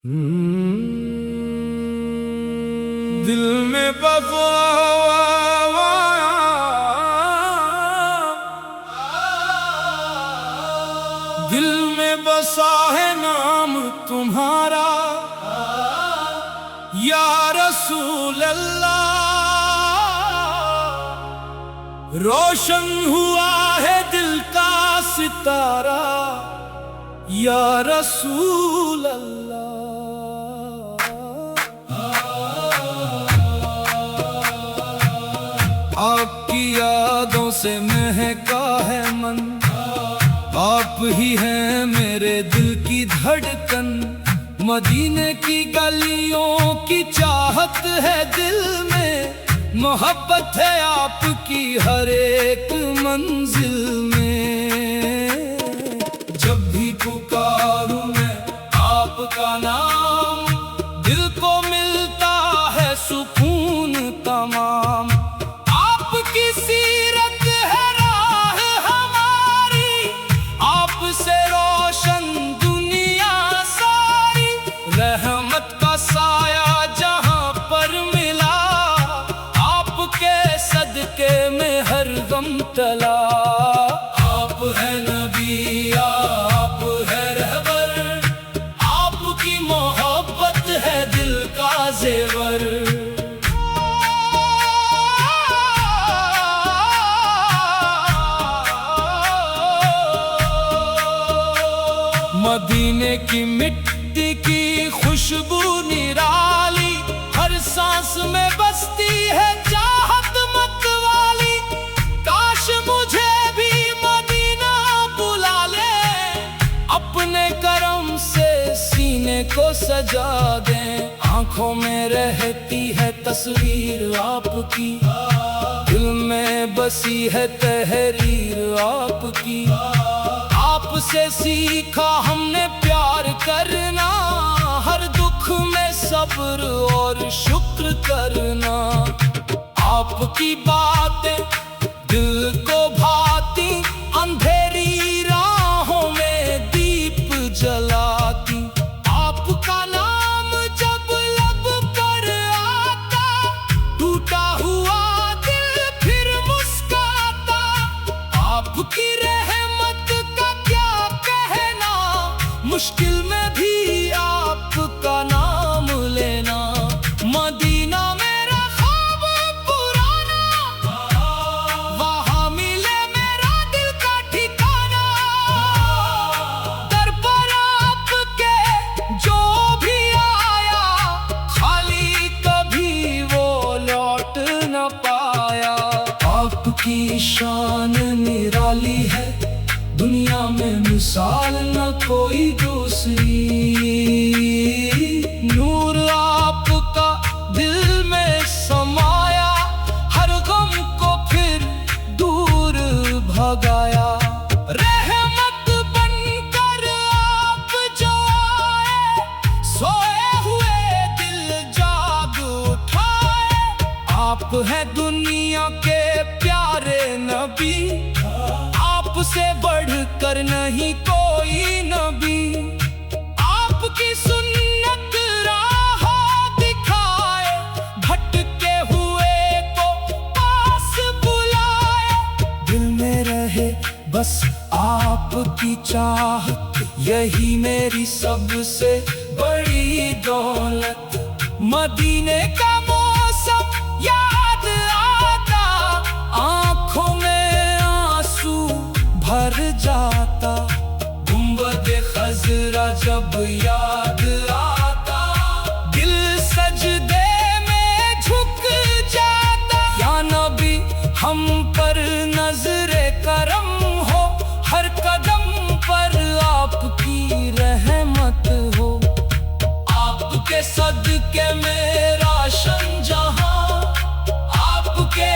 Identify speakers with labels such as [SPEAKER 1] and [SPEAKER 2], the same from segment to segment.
[SPEAKER 1] दिल में वफा दिल में बसा है नाम तुम्हारा या रसूल अल्लाह। रोशन हुआ है दिल का सितारा या रसूल अल्लाह। आपकी यादों से महका है मन, आप ही हैं मेरे दिल की धड़कन। मदीने की गलियों की चाहत है दिल में, मोहब्बत है आपकी हर एक मंजिल में। जब भी पुकारूं मैं आपका नाम, दिल को मिलता है सुकून तमाम। आपकी सीरत है राह हमारी, आपसे रोशन दुनिया सारी। रहमत का साया जहां पर मिला, आपके सदके में हर गम टला। आप है नबी, आप है रहबर, आपकी मोहब्बत है दिल का जेवर। मदीने की मिट्टी की खुशबू निराली, हर सांस में बसती है चाहत मतवाली। काश मुझे भी मदीना बुला ले, अपने करम से सीने को सजा दे। आंखों में रहती है तस्वीर आपकी, दिल में बसी है तहरीर आपकी। आपसे सीखा हमने प्यार करना, हर दुख में सब्र और शुक्र करना। आपकी बातें दिल को भाती, अंधेरी राहों में दीप जलाती। आपका नाम जब लब पर आता, टूटा हुआ दिल फिर मुस्काता। आपकी मुश्किल में भी आपका नाम लेना। मदीना मेरा ख्वाब पुराना, वहाँ मिले मेरा दिल का ठिकाना। दर पर आपके जो भी आया, खाली कभी वो लौट न पाया। आपकी शान निराली है, दुनिया में मिसाल न कोई दूसरी। नूर आपका दिल में समाया, हर गम को फिर दूर भगाया। रहमत बनकर आप जो आए, सोए हुए दिल जाग उठाए। आप है दुनिया के प्यारे नबी, आपसे बढ़कर नहीं कोई नबी। आपकी सुन्नत राह दिखाए, भटके हुए को पास बुलाए। दिल में रहे बस आपकी चाहत, यही मेरी सबसे बड़ी दौलत। मदीने का मौसम याद आता, आंखों में भर जाता। गुंबद खजरा जब याद आता, दिल सजदे में झुक जाता। या नबी हम पर नजरे करम हो, हर कदम पर आपकी रहमत हो। आपके सदके मेरा शन जहां, आपके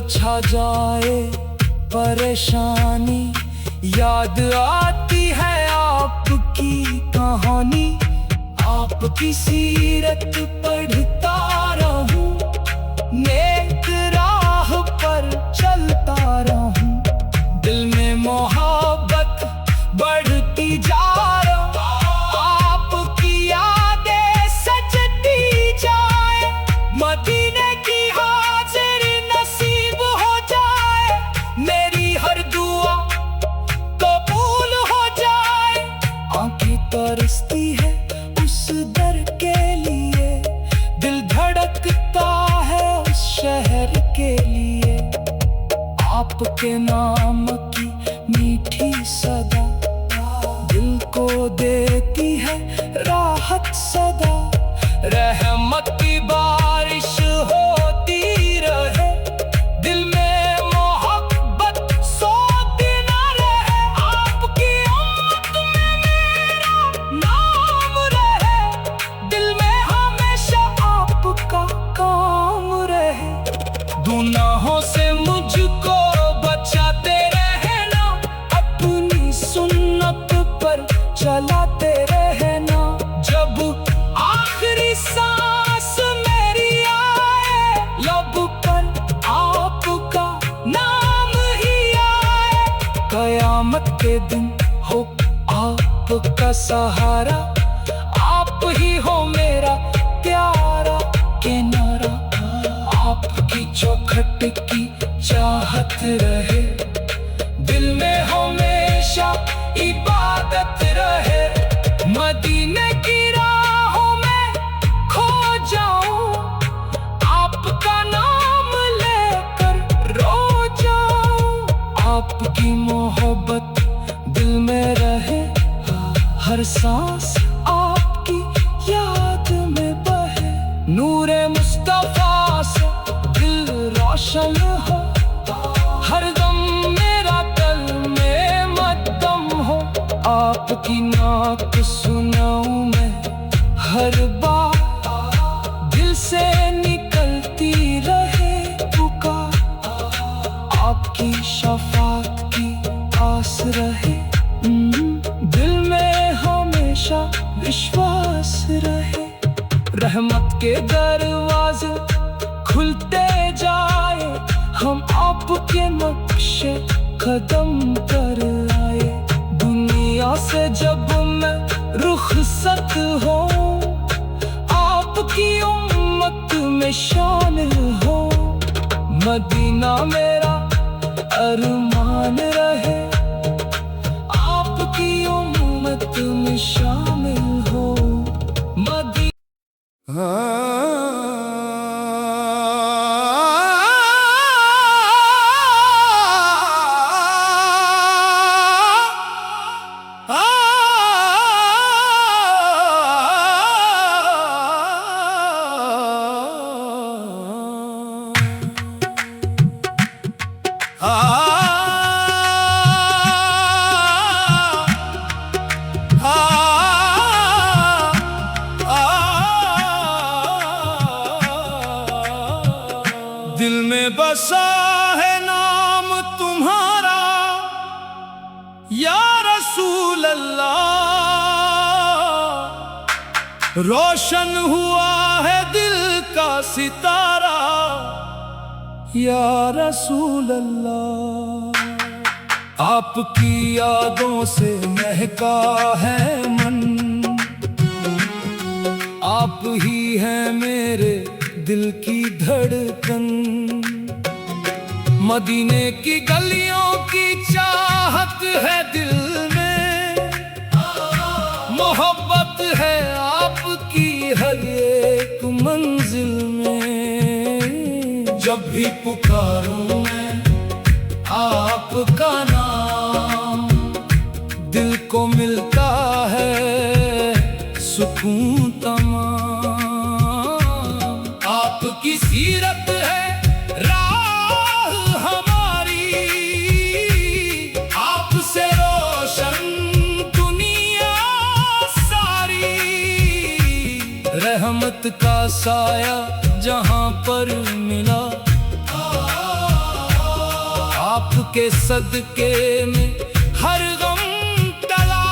[SPEAKER 1] छा जाए परेशानी, याद आती है आपकी कहानी। आप आपकी सीरत पढ़ता रहूं, नेक राह पर चलता रहूं। दिल में मोहब्बत बढ़ती जा रहा, आपकी यादें सजती जाए। मदीने की हाजिरी नसीब हो जाए, मेरी हर दुआ कबूल हो जाए। आंखें तरसती है उस दर के लिए, दिल धड़कता है उस शहर के लिए। आपके नाम की मीठी सदा दिल को देती है राहत सदा। रहमत की बारिश होती रहे, दिल में मोहब्बत सोती न रहे। आपकी उम्मत में मेरा नाम रहे, दिल में हमेशा आपका काम रहे। गुनाहों से मुझको बचाते रहना, अपनी सुन्नत पर चलाते रहना। जब आखिरी सांस मेरी आए, लब पर आपका नाम ही आए। कयामत के दिन हो आपका सहारा, आप ही हो मेरा प्यारा किनारा। आपकी चौखट की चाहत रहे, दिल में हमेशा इबादत रहे। मदीने की राहों में खो जाऊं, आपका नाम लेकर रो जाऊं। आपकी मोहब्बत दिल में रहे, हर सांस आपकी याद में बहे। नूरे मुस्तफा से दिल रोशन हो, हर दम मेरा दिल में मद्दम हो। आपकी नात सुनाऊं मैं हर बार, दिल से निकलती रहे पुकार। आपकी शफाअत की आस रहे, दिल में हमेशा विश्वास रहे। रहमत के दरवाजे खुलते जाए, हम आपके नक्शे कदम पर आए। दुनिया से जब मैं रुखसत हो, आपकी उम्मत में शामिल हो। मदीना मेरा अरमान रहे, आपकी उम्मत में शामिल हो। दिल में बसा है नाम तुम्हारा या रसूल अल्लाह, रोशन हुआ है दिल का सितारा या रसूल अल्लाह। आपकी यादों से महका है मन, आप ही हैं मेरे दिल की धड़कन। मदीने की गलियों की चाहत है दिल में, मोहब्बत है आपकी हर एक मंजिल में। जब भी पुकारूं मैं आपका नाम, दिल को मिलता है सुकून तमाम। आपकी सीरत है राह हमारी, आपसे रोशन दुनिया सारी। रहमत का साया जहां पर मिला, आपके सदके में हर गम टला।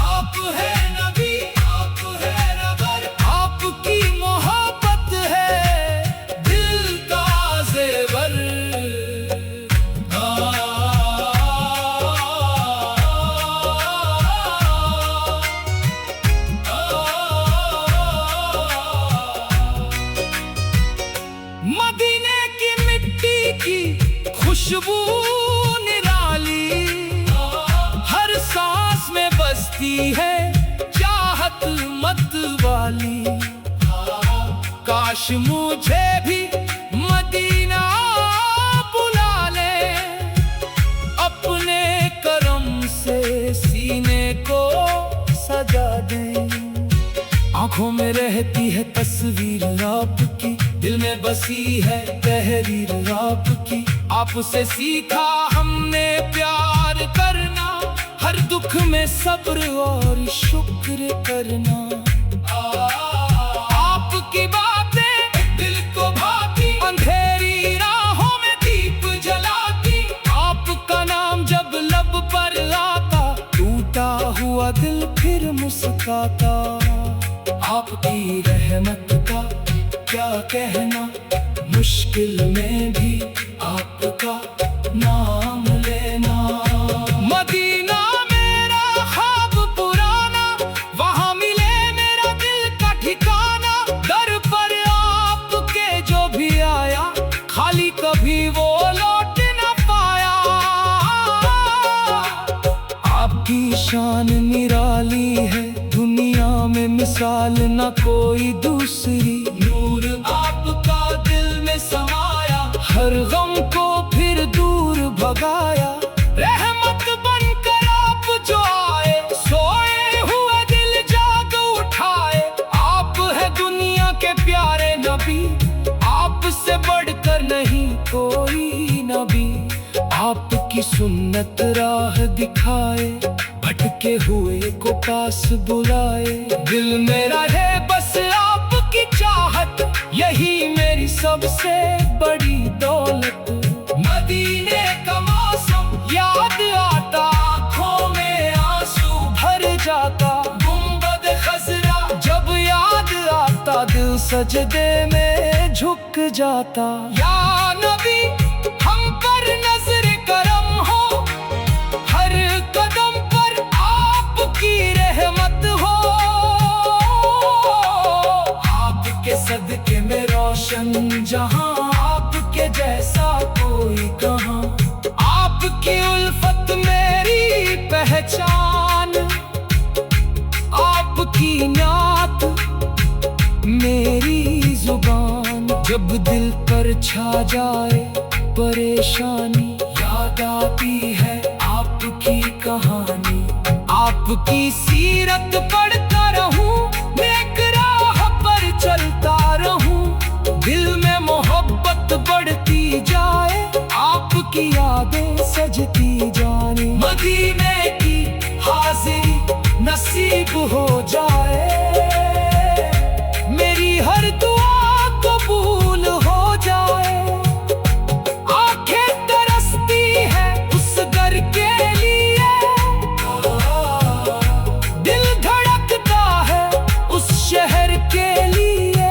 [SPEAKER 1] आप खुशबू निराली हर सांस में बसती है, चाहत मत वाली। काश मुझे भी मदीना बुला ले, अपने करम से सीने को सजा दे। आंखों में रहती है तस्वीर आपकी, दिल में बसी है तहरीर आपकी। आपसे सीखा हमने प्यार करना, हर दुख में सब्र और शुक्र करना। आपकी बातें दिल को भाती, अंधेरी राहों में दीप जलाती। आपका नाम जब लब पर आता, टूटा हुआ दिल फिर मुस्कुराता। आपकी रहमत का क्या कहना, मुश्किल में भी आपका नाम लेना। मदीना मेरा ख्वाब पुराना, वहाँ मिले मेरा दिल का ठिकाना। दर पर आपके जो भी आया, खाली कभी वो लौट न पाया। आपकी शान निराली है, दुनिया में मिसाल न कोई दूसरी। नूर आपका दिल में समाया, हर गम को फिर दूर भगाया। रहमत बनकर आप जो आए, सोए हुए दिल जाग उठाए। आप है दुनिया के प्यारे नबी, आपसे बढ़कर नहीं कोई नबी। आपकी सुन्नत राह दिखाए, भटके हुए को पास बुलाए। दिल मेरा है बस आपकी चाहत, यही मेरी सबसे बड़ी दौलत। मदीने का मौसम याद आता, आँखों में आंसू भर जाता। गुंबद खजरा जब याद आता, दिल सजदे में झुक जाता। या नबी हम पर नजर करम हो, हर कदम पर आपकी रहमत हो। आपके सदके में रोशन जहां, आपके जैसा कोई कहां। आपकी उल्फत मेरी पहचान, आपकी नात मेरी जुबान। जब दिल पर छा जाए परेशानी, याद आती है आपकी कहानी। आपकी सीरत पढ़ता रहूं, नेक राह पर चलता रहूं। दिल में मोहब्बत बढ़ती जाए, आपकी यादें सजती जाने। मदीने की हाजिरी नसीब हो जाए, मेरी हर दुआ कबूल हो जाए। आंखें तरसती है उस दर के लिए, दिल धड़कता है उस शहर के लिए।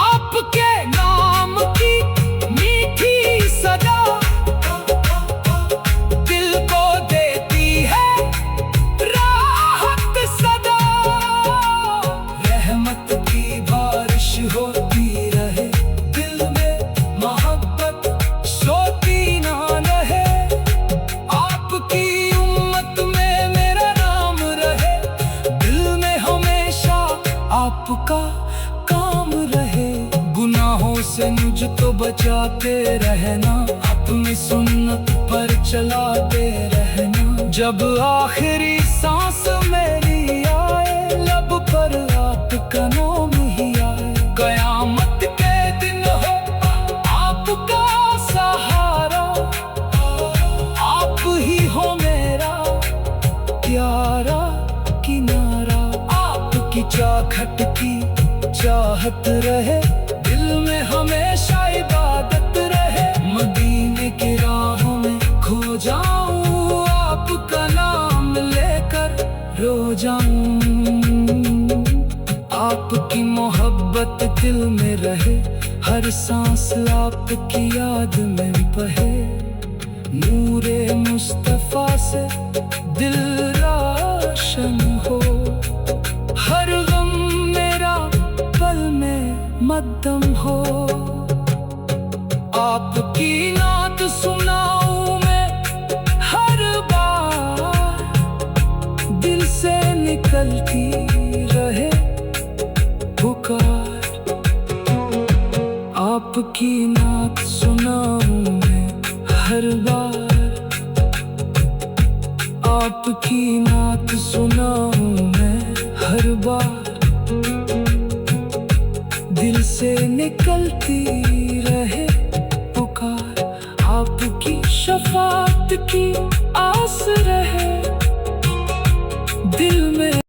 [SPEAKER 1] आपके नाम की मीठी सदा, दिल को देती है राहत सदा। रहमत की बारिश होती रहे, दिल में मोहब्बत सोती ना रहे। आपकी उम्मत में मेरा नाम रहे, दिल में हमेशा आपका काम रहे। गुनाहों से मुझ तो बचाते रहना, अपनी सुन्नत पर चलाते रहना। जब आखिरी सांस मेरी आए, लब पर आपका नाम ही आए। कयामत के दिन हो आपका सहारा, आप ही हो मेरा प्यारा किनारा। आपकी चाखट की चाहत रहे, दिल में हमेशा इबादत रहे। मदीने की राहों में खो जाऊं, आपका नाम लेकर रो जाऊं। आपकी मोहब्बत दिल में रहे, हर सांस आपकी याद में बहे। नूरे मुस्तफा से दिल रोशन हो, हर गम मेरा पल में मद्दम हो। आपकी नात सुना निकलती रहे पुकार। आपकी नात सुनाऊं मैं हर बार, आपकी नात सुनाऊं मैं हर बार। दिल से निकलती रहे पुकार, आपकी शफाअत की आस रहे।